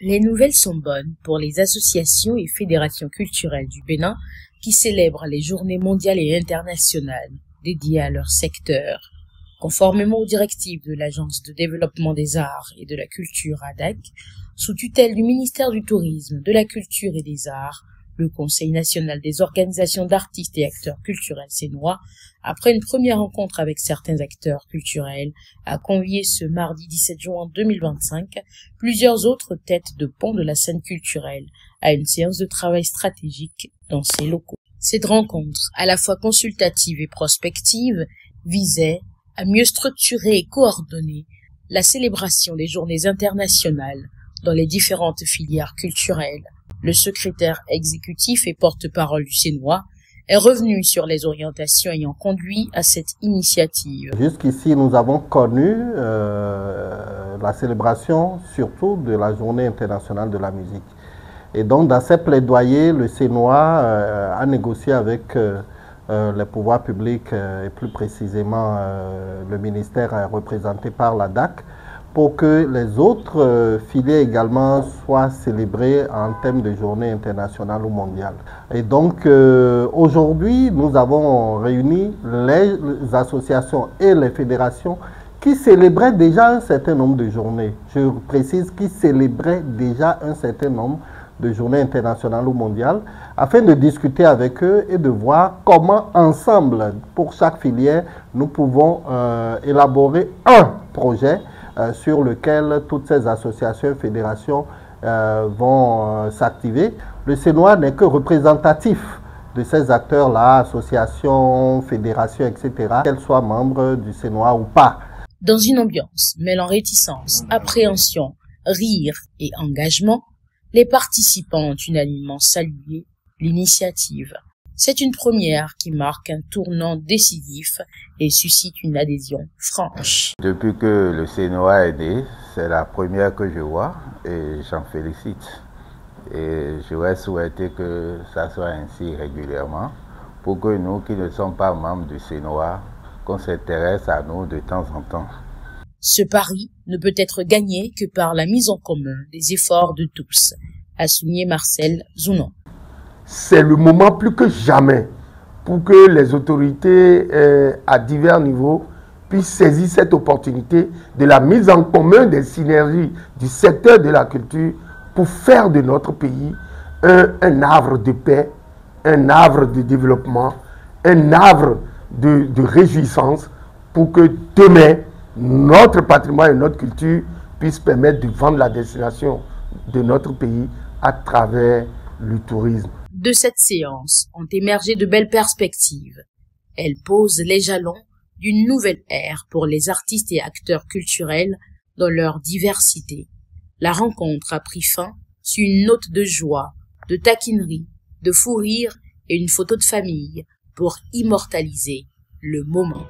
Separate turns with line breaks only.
Les nouvelles sont bonnes pour les associations et fédérations culturelles du Bénin qui célèbrent les journées mondiales et internationales dédiées à leur secteur. Conformément aux directives de l'Agence de développement des arts et de la culture ADAC, sous tutelle du ministère du Tourisme, de la Culture et des Arts, le Conseil national des organisations d'artistes et acteurs culturels sénois, après une première rencontre avec certains acteurs culturels, a convié ce mardi 17 juin 2025 plusieurs autres têtes de pont de la scène culturelle à une séance de travail stratégique dans ces locaux. Cette rencontre, à la fois consultative et prospective, visait à mieux structurer et coordonner la célébration des journées internationales dans les différentes filières culturelles. Le secrétaire exécutif et porte-parole du Sénois est revenu sur les orientations ayant conduit à cette initiative.
Jusqu'ici, nous avons connu la célébration surtout de la Journée internationale de la musique. Et donc, dans ces plaidoyers, le Sénois a négocié avec les pouvoirs publics et plus précisément le ministère représenté par la DAC, pour que les autres filières également soient célébrées en thème de journée internationale ou mondiale. Et donc aujourd'hui, nous avons réuni les associations et les fédérations qui célébraient déjà un certain nombre de journées. Je précise, qui célébraient déjà un certain nombre de journées internationales ou mondiales, afin de discuter avec eux et de voir comment ensemble, pour chaque filière, nous pouvons élaborer un projet sur lequel toutes ces associations et fédérations vont s'activer. Le Sénois n'est que représentatif de ces acteurs-là, associations, fédérations, etc., qu'elles soient membres du Sénois ou pas.
Dans une ambiance mêlant réticence, appréhension, rire et engagement, les participants ont unanimement salué l'initiative. C'est une première qui marque un tournant décisif et suscite une adhésion franche.
Depuis que le Sénois est né, c'est la première que je vois et j'en félicite. Et j'aurais souhaité que ça soit ainsi régulièrement pour que nous qui ne sommes pas membres du Sénois, qu'on s'intéresse à nous de temps en temps.
Ce pari ne peut être gagné que par la mise en commun des efforts de tous, a souligné Marcel Zounon.
C'est le moment plus que jamais pour que les autorités à divers niveaux puissent saisir cette opportunité de la mise en commun des synergies du secteur de la culture pour faire de notre pays un havre de paix, un havre de développement, un havre de réjouissance pour que demain, notre patrimoine et notre culture puissent permettre de vendre la destination de notre pays à travers le tourisme.
De cette séance ont émergé de belles perspectives. Elle pose les jalons d'une nouvelle ère pour les artistes et acteurs culturels dans leur diversité. La rencontre a pris fin sur une note de joie, de taquinerie, de fou rire et une photo de famille pour immortaliser le moment.